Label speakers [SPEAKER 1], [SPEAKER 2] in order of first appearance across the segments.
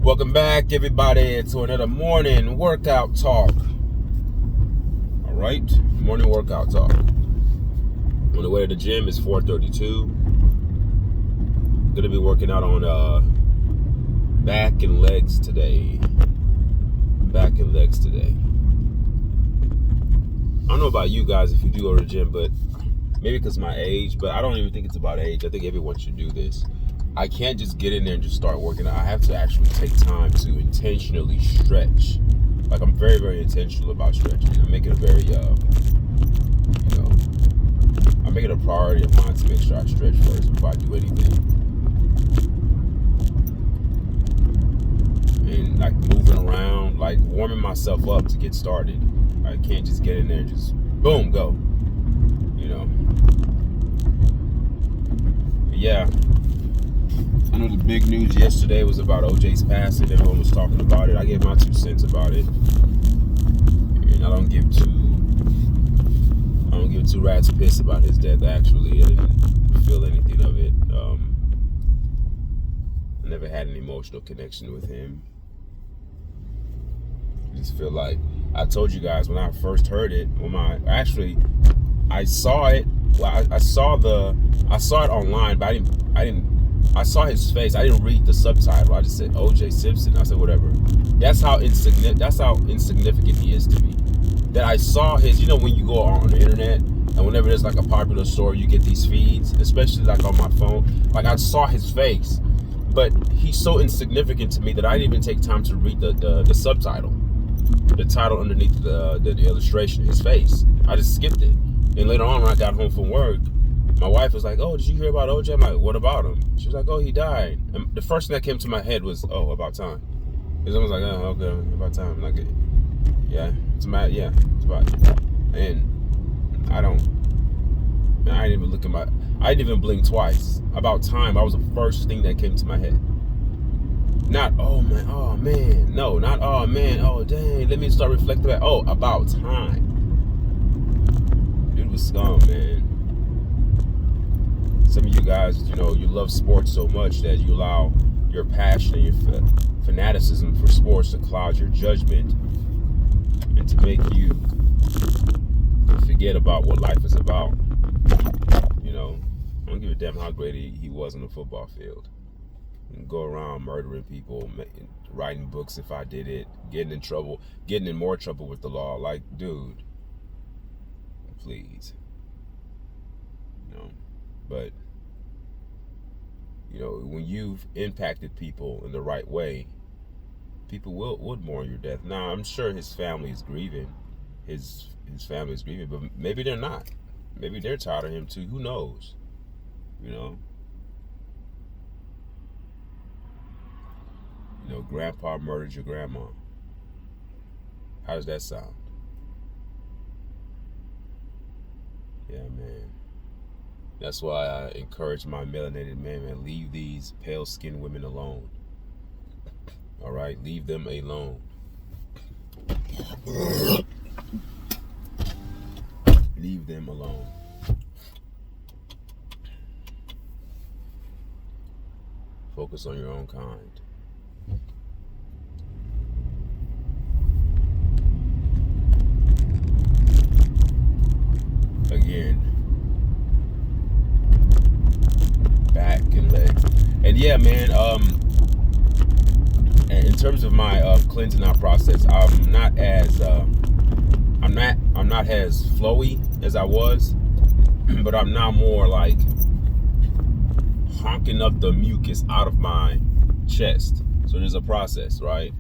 [SPEAKER 1] Welcome back, everybody, to another morning workout talk. All right, morning workout talk. On the way to the gym, it's 4:32. Gonna be working out on back and legs today. I don't know about you guys if you do go to the gym, but maybe because of my age, but I don't even think it's about age. I think everyone should do this. I can't just get in there and just start working out. I have to actually take time to intentionally stretch. Like, I'm very, very intentional about stretching. I make it a very, I make it a priority of mine to make sure I stretch first before I do anything. And like moving around, like warming myself up to get started. I can't just get in there and just boom, go. But yeah. I know the big news yesterday was about OJ's passing. Everyone was talking about it. I gave my 2 cents about it, and I don't give two rats piss about his death. Actually, I didn't feel anything of it. I never had an emotional connection with him. I just feel like I told you guys when I first heard it. I saw it. Well, I saw it online, but I saw his face. I didn't read the subtitle. I just said O.J. Simpson. I said whatever. That's how insignificant he is to me. That I saw his. When you go on the internet and whenever there's like a popular story, you get these feeds, especially like on my phone. Like, I saw his face, but he's so insignificant to me that I didn't even take time to read the subtitle, the title underneath the illustration. His face. I just skipped it. And later on, when I got home from work, my wife was like, "Oh, did you hear about OJ?" I'm like, "What about him?" She was like, "Oh, he died." And the first thing that came to my head was, "Oh, about time." Because I was like, "Oh, okay, about time." Like, it's about. And I didn't even look at I didn't even blink twice. About time. That was the first thing that came to my head. Not, oh man, no, not, oh man, oh dang, let me start reflecting back. Oh, about time. Dude was scum, man. Some of you guys, you love sports so much that you allow your passion and your fanaticism for sports to cloud your judgment and to make you forget about what life is about. I don't give a damn how great he was on the football field. And go around murdering people, writing books if I did it, getting in more trouble with the law. Like, dude, please. But, when you've impacted people in the right way, people would mourn your death. Now, I'm sure his family is grieving. His family is grieving, but maybe they're not. Maybe they're tired of him too. Who knows? Grandpa murdered your grandma. How does that sound? Yeah, man. That's why I encourage my melanated man, leave these pale-skinned women alone. All right? Leave them alone. Leave them alone. Focus on your own kind. Again, back and legs. And yeah, man, in terms of my cleansing out process, I'm not as flowy as I was, but I'm now more like honking up the mucus out of my chest. So there's a process, right?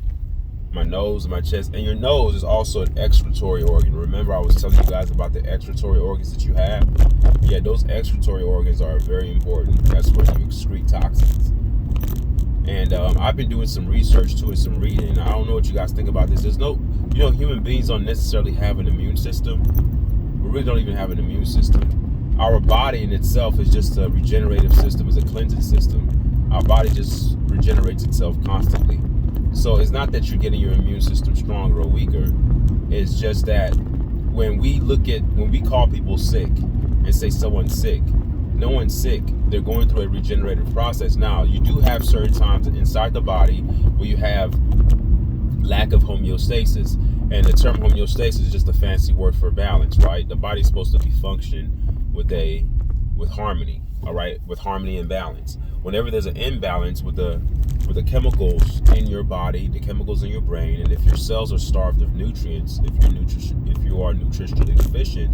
[SPEAKER 1] My nose, my chest, and your nose is also an excretory organ. Remember, I was telling you guys about the excretory organs that you have? Yeah, those excretory organs are very important. That's where you excrete toxins. And I've been doing some research too and some reading. I don't know what you guys think about this. There's no, human beings don't necessarily have an immune system. We really don't even have an immune system. Our body in itself is just a regenerative system, is a cleansing system. Our body just regenerates itself constantly. So it's not that you're getting your immune system stronger or weaker. It's just that when we call people sick and say someone's sick, No one's sick. They're going through a regenerative process. Now, you do have certain times inside the body where you have lack of homeostasis. And the term homeostasis is just a fancy word for balance, right? The body's supposed to be functioning with harmony, all right? With harmony and balance. Whenever there's an imbalance with the chemicals in your body, the chemicals in your brain, and if your cells are starved of nutrients, if you are nutritionally deficient,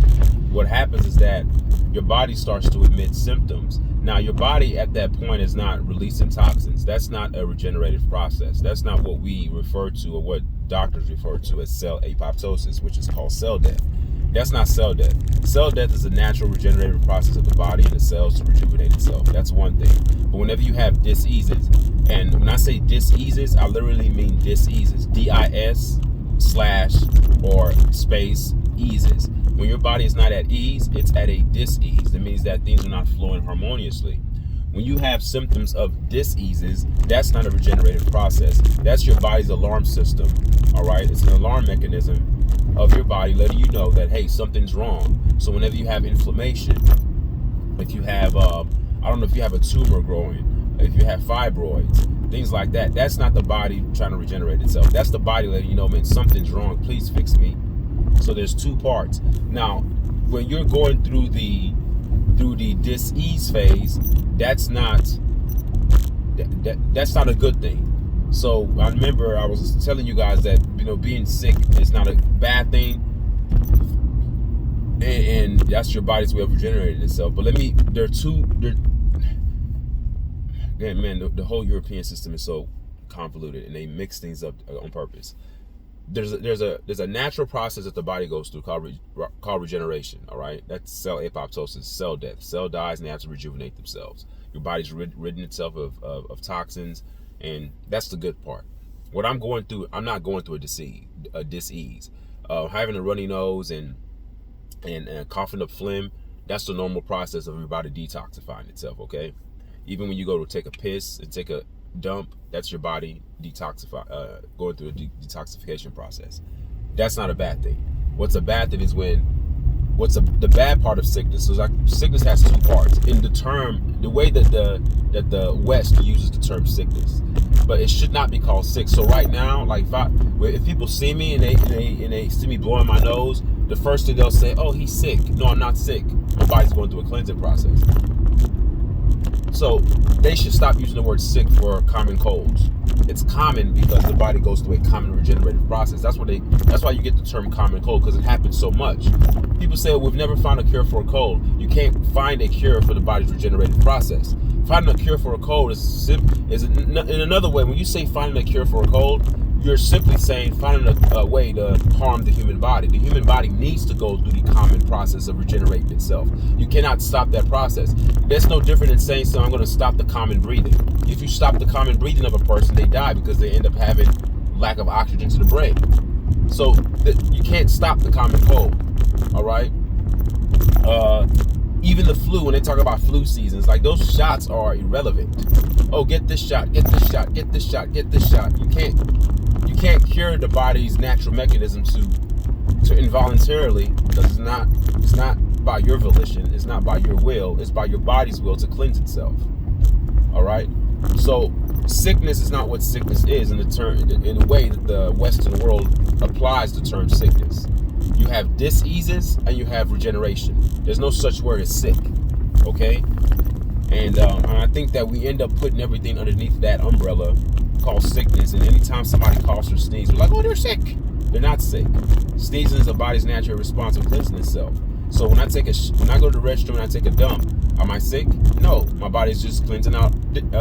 [SPEAKER 1] what happens is that your body starts to emit symptoms. Now, your body at that point is not releasing toxins. That's not a regenerative process. That's not what we refer to, or what doctors refer to as cell apoptosis, which is called cell death. That's not cell death. Cell death is a natural regenerative process of the body and the cells to rejuvenate itself. That's one thing. But whenever you have diseases, and when I say diseases, I literally mean diseases. DIS / or space eases. When your body is not at ease, it's at a dis-ease. That means that things are not flowing harmoniously. When you have symptoms of diseases, that's not a regenerative process. That's your body's alarm system, all right? It's an alarm mechanism of your body letting you know that, hey, something's wrong. So whenever you have inflammation, if you have, I don't know if you have a tumor growing, if you have fibroids, things like that, that's not the body trying to regenerate itself. That's the body letting you know, man, something's wrong. Please fix me. So there's two parts. Now, when you're going through the dis-ease phase, that's not a good thing. So I remember I was telling you guys that, being sick is not a bad thing, and that's your body's way of regenerating itself. But the whole European system is so convoluted, and they mix things up on purpose. There's a natural process that the body goes through called regeneration. All right, that's cell apoptosis, cell death. Cell dies and they have to rejuvenate themselves. Your body's ridding itself of toxins, and that's the good part. What I'm going through, I'm not going through a dis-ease. Having a runny nose and coughing up phlegm, that's the normal process of your body detoxifying itself. Okay, even when you go to take a piss and take a dump, that's your body going through a detoxification process. That's not a bad thing. What's a bad thing is the bad part of sickness. So like, sickness has two parts. In the way that the West uses the term sickness, but it should not be called sick. So right now, like if people see me and they see me blowing my nose, the first thing they'll say, "Oh, he's sick." No, I'm not sick. My body's going through a cleansing process. So they should stop using the word sick for common colds. It's common because the body goes through a common regenerative process. That's why you get the term common cold, because it happens so much. People say, we've never found a cure for a cold. You can't find a cure for the body's regenerative process. Finding a cure for a cold is in another way. When you say finding a cure for a cold, you're simply saying finding a way to harm the human body. The human body needs to go through the common process of regenerating itself. You cannot stop that process. That's no different than saying, so I'm going to stop the common breathing. If you stop the common breathing of a person, they die because they end up having lack of oxygen to the brain. So you can't stop the common cold, all right? Even the flu, when they talk about flu seasons, like those shots are irrelevant. Oh, get this shot, get this shot, get this shot, get this shot. You can't cure the body's natural mechanism to involuntarily, because it's not by your volition, it's not by your will, it's by your body's will to cleanse itself. All right. So sickness is not what sickness is in the way that the Western world applies the term sickness. You have diseases and you have regeneration. There's no such word as sick. Okay. And I think that we end up putting everything underneath that umbrella called sickness. And anytime somebody coughs or sneezes, we're like, oh, they're sick. They're not sick. Sneezing is the body's natural response of cleansing itself. So when I go to the restroom and I take a dump, am I sick? No, my body's just cleansing out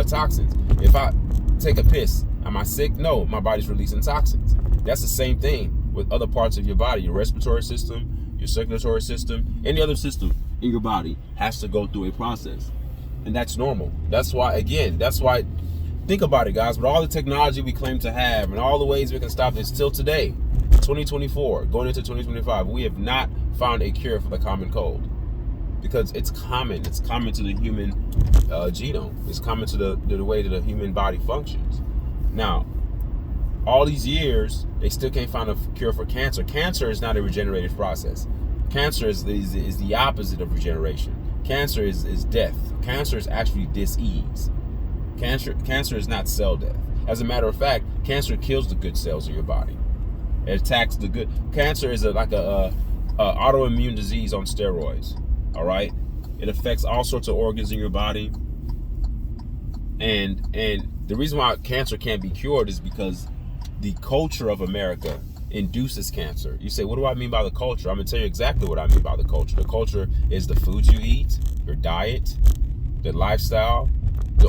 [SPEAKER 1] toxins. If I take a piss, am I sick? No, my body's releasing toxins. That's the same thing with other parts of your body. Your respiratory system, your circulatory system, any other system in your body has to go through a process. And that's normal. That's why, think about it, guys. With all the technology we claim to have and all the ways we can stop this, till today, 2024, going into 2025, we have not found a cure for the common cold. Because it's common to the human genome. It's common to the way that the human body functions. Now, all these years, they still can't find a cure for cancer. Cancer is not a regenerative process. Cancer is the opposite of regeneration. Cancer is death. Cancer is actually dis-ease. Cancer is not cell death. As a matter of fact, cancer kills the good cells of your body. It attacks the good. Cancer is like a autoimmune disease on steroids. All right, it affects all sorts of organs in your body. And the reason why cancer can't be cured is because the culture of America induces cancer. You say, what do I mean by the culture? I'm gonna tell you exactly what I mean by the culture. The culture is the foods you eat, your diet, the lifestyle, the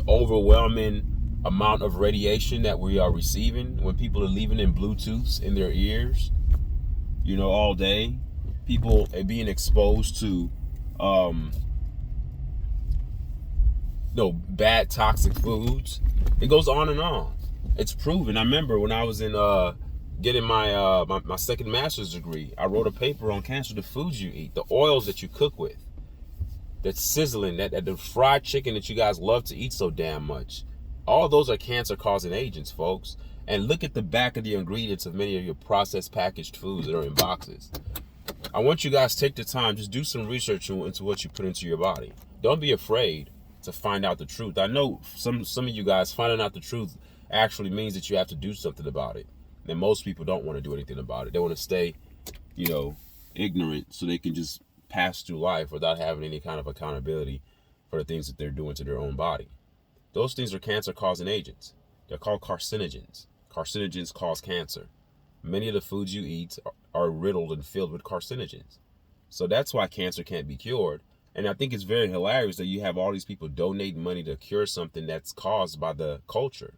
[SPEAKER 1] overwhelming amount of radiation that we are receiving when people are leaving in Bluetooths in their ears, all day. People are being exposed to bad toxic foods. It goes on and on. It's proven. I remember when I was in getting my second master's degree, I wrote a paper on cancer. The foods you eat, the oils that you cook with, that sizzling, that the fried chicken that you guys love to eat so damn much. All those are cancer causing agents, folks. And look at the back of the ingredients of many of your processed packaged foods that are in boxes. I want you guys to take the time, just do some research into what you put into your body. Don't be afraid to find out the truth. I know some of you guys finding out the truth actually means that you have to do something about it. And most people don't want to do anything about it. They want to stay, ignorant so they can just pass through life without having any kind of accountability for the things that they're doing to their own body. Those things are cancer causing agents. They're called carcinogens. Carcinogens cause cancer. Many of the foods you eat are riddled and filled with carcinogens. So that's why cancer can't be cured. And I think it's very hilarious that you have all these people donating money to cure something that's caused by the culture.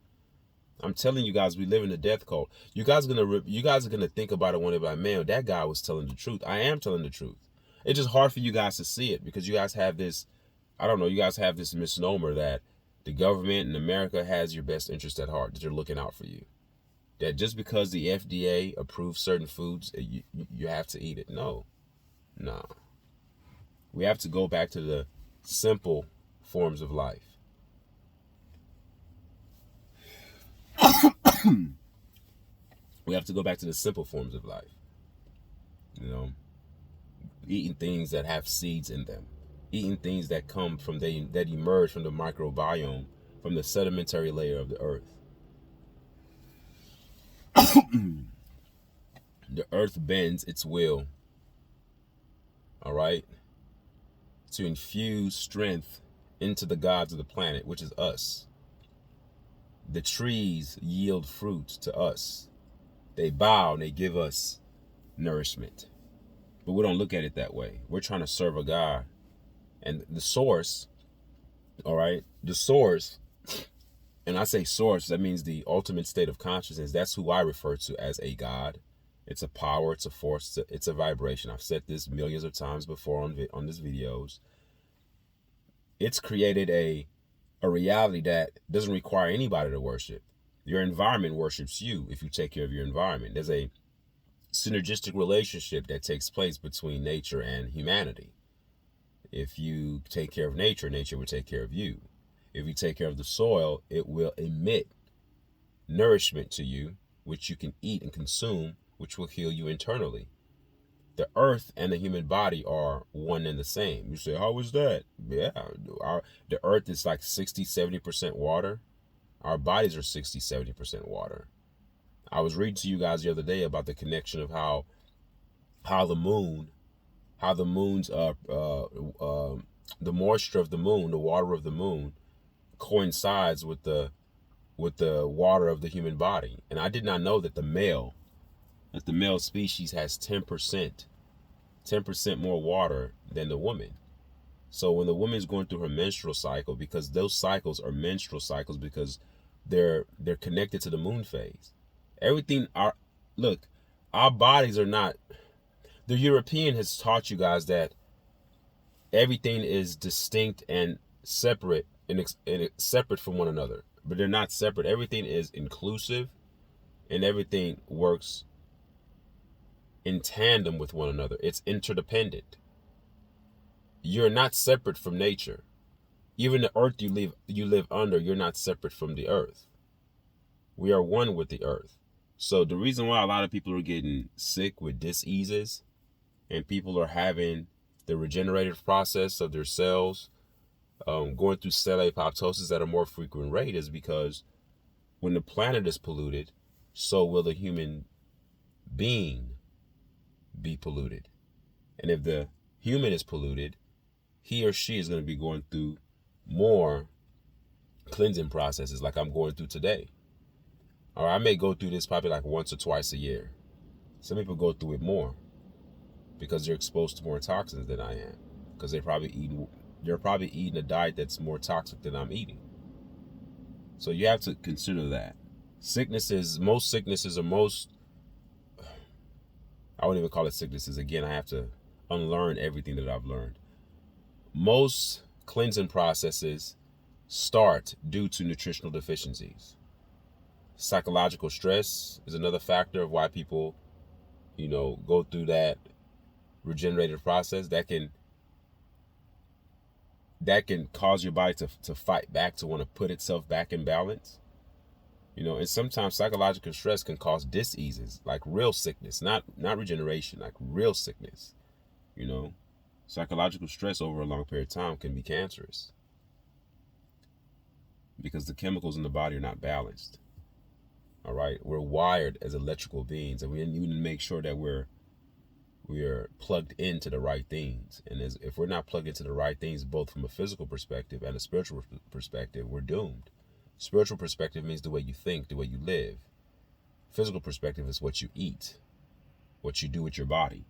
[SPEAKER 1] I'm telling you guys, we live in a death cult. You guys are gonna think about it one day, man, that guy was telling the truth. I am telling the truth. It's just hard for you guys to see it because you guys have this, you guys have this misnomer that the government in America has your best interest at heart, that they're looking out for you. That just because the FDA approves certain foods, you have to eat it. No. We have to go back to the simple forms of life. We have to go back to the simple forms of life. Eating things that have seeds in them. Eating things that come from that emerge from the microbiome, from the sedimentary layer of the earth. The earth bends its will, all right, to infuse strength into the gods of the planet, which is us. The trees yield fruit to us. They bow and they give us nourishment. But we don't look at it that way. We're trying to serve a God. And the source, all right, the source, and I say source, that means the ultimate state of consciousness. That's who I refer to as a God. It's a power, it's a force, it's a vibration. I've said this millions of times before on these videos. It's created a reality that doesn't require anybody to worship. Your environment worships you if you take care of your environment. There's a synergistic relationship that takes place between nature and humanity. If you take care of nature, nature will take care of you. If you take care of the soil, it will emit nourishment to you, which you can eat and consume, which will heal you internally. The earth and the human body are one and the same. You say, how is that? Yeah, the earth is like 60-70% water. Our bodies are 60-70% water. I was reading to you guys the other day about the connection of how the moon's the moisture of the moon, the water of the moon, coincides with the water of the human body. And I did not know that the male species has 10% more water than the woman. So when the woman's going through her menstrual cycle, because those cycles are menstrual cycles, because they're connected to the moon phase. Our bodies are not. The European has taught you guys that everything is distinct and separate and separate from one another, but they're not separate. Everything is inclusive, and everything works in tandem with one another. It's interdependent. You're not separate from nature. Even the earth you live under, you're not separate from the earth. We are one with the earth. So the reason why a lot of people are getting sick with diseases and people are having the regenerative process of their cells going through cell apoptosis at a more frequent rate is because when the planet is polluted, so will the human being be polluted. And if the human is polluted, he or she is going to be going through more cleansing processes like I'm going through today. Or I may go through this probably like once or twice a year. Some people go through it more because they're exposed to more toxins than I am, because they're probably eating a diet that's more toxic than I'm eating. So you have to consider that. Most sicknesses I wouldn't even call it sicknesses. Again, I have to unlearn everything that I've learned. Most cleansing processes start due to nutritional deficiencies. Psychological stress is another factor of why people, go through that regenerative process. That can cause your body to fight back, to want to put itself back in balance. And sometimes psychological stress can cause diseases, like real sickness, not regeneration, like real sickness. Psychological stress over a long period of time can be cancerous because the chemicals in the body are not balanced. All right, we're wired as electrical beings, and we need to make sure that we are plugged into the right things. And if we're not plugged into the right things, both from a physical perspective and a spiritual perspective, we're doomed. Spiritual perspective means the way you think, the way you live. Physical perspective is what you eat, what you do with your body.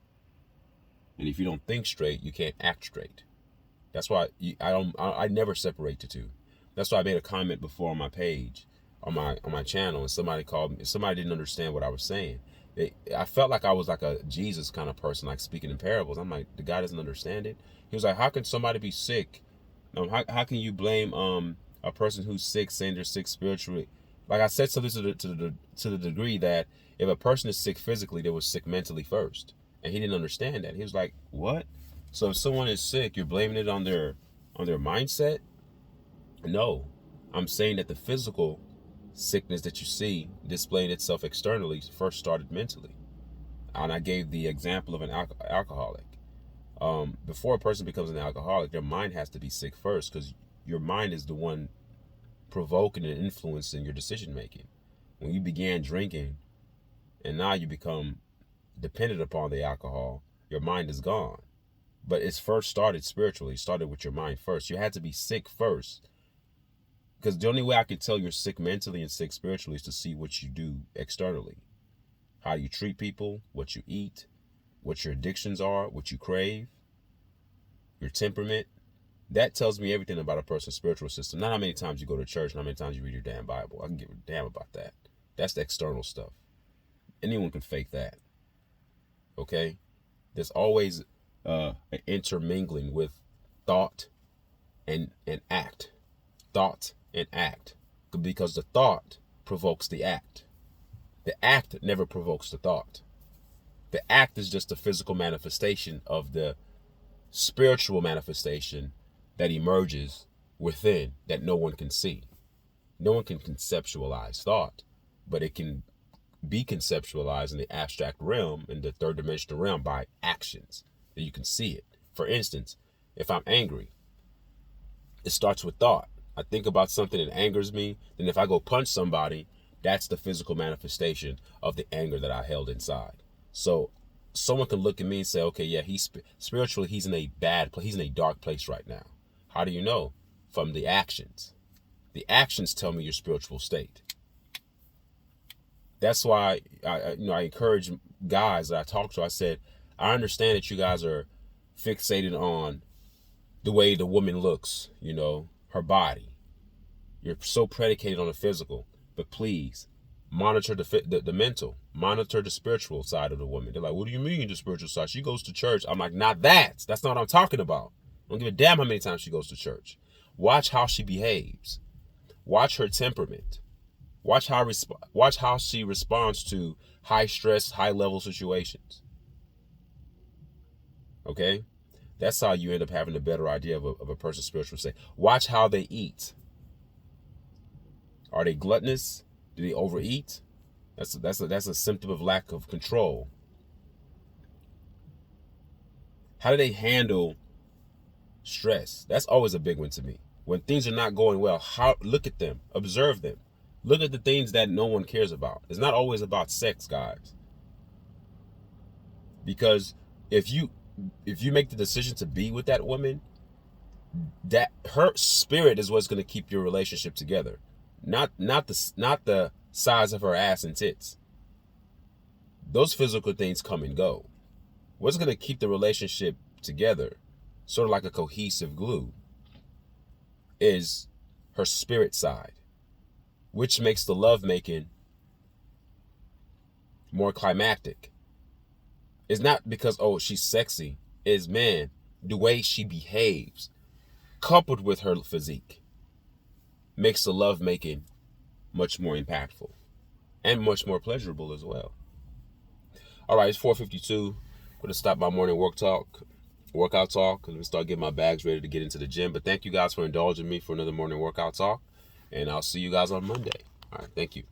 [SPEAKER 1] And if you don't think straight, you can't act straight. That's why I never separate the two. That's why I made a comment before on my page, on my channel, and somebody didn't understand what I was saying. I felt like I was like a Jesus kind of person, like speaking in parables. I'm like, the guy doesn't understand it. He was like, how can somebody be sick? How can you blame a person who's sick, saying they're sick spiritually? Like I said something to the degree that if a person is sick physically, they were sick mentally first. And he didn't understand that. He was like, what? So if someone is sick, you're blaming it on their mindset? No. I'm saying that the physical sickness that you see displaying itself externally first started mentally. And I gave the example of an alcoholic. Before a person becomes an alcoholic, their mind has to be sick first, because your mind is the one provoking and influencing your decision making. When you began drinking and now you become dependent upon the alcohol, your mind is gone. But it's first started spiritually. It started with your mind first. You had to be sick first. Because the only way I could tell you're sick mentally and sick spiritually is to see what you do externally. How you treat people, what you eat, what your addictions are, what you crave, your temperament. That tells me everything about a person's spiritual system. Not how many times you go to church, not how many times you read your damn Bible. I can give a damn about that. That's the external stuff. Anyone can fake that. Okay? There's always an intermingling with thought and act. Thought and act. Because the thought provokes the act. The act never provokes the thought. The act is just a physical manifestation of the spiritual manifestation that emerges within, that no one can see. No one can conceptualize thought, but it can be conceptualized in the abstract realm, in the third dimensional realm, by actions that you can see it. For instance, if I'm angry, it starts with thought. I think about something that angers me, then if I go punch somebody, that's the physical manifestation of the anger that I held inside. So someone can look at me and say, okay, yeah, spiritually, he's in a bad place, he's in a dark place right now. How do you know? From the actions. The actions tell me your spiritual state. That's why I encourage guys that I talk to. I said, I understand that you guys are fixated on the way the woman looks, her body. You're so predicated on the physical, but please monitor the mental, monitor the spiritual side of the woman. They're like, what do you mean the spiritual side? She goes to church. I'm like, not that. That's not what I'm talking about. I don't give a damn how many times she goes to church. Watch how she behaves. Watch her temperament. Watch how she responds to high stress, high level situations. Okay? That's how you end up having a better idea of a person's spiritual state. Watch how they eat. Are they gluttonous? Do they overeat? That's a symptom of lack of control. How do they handle stress? That's always a big one to me. When things are not going well, look at them, observe them. Look at the things that no one cares about. It's not always about sex, guys. Because if you make the decision to be with that woman, that her spirit is what's going to keep your relationship together. Not the size of her ass and tits. Those physical things come and go. What's going to keep the relationship together, sort of like a cohesive glue, is her spirit side, which makes the lovemaking more climactic. It's not because, oh, she's sexy. It's, man, the way she behaves, coupled with her physique, makes the lovemaking much more impactful and much more pleasurable as well. All right, it's 4:52. I'm going to stop my morning workout talk, and start getting my bags ready to get into the gym. But thank you guys for indulging me for another morning workout talk, and I'll see you guys on Monday. All right, thank you.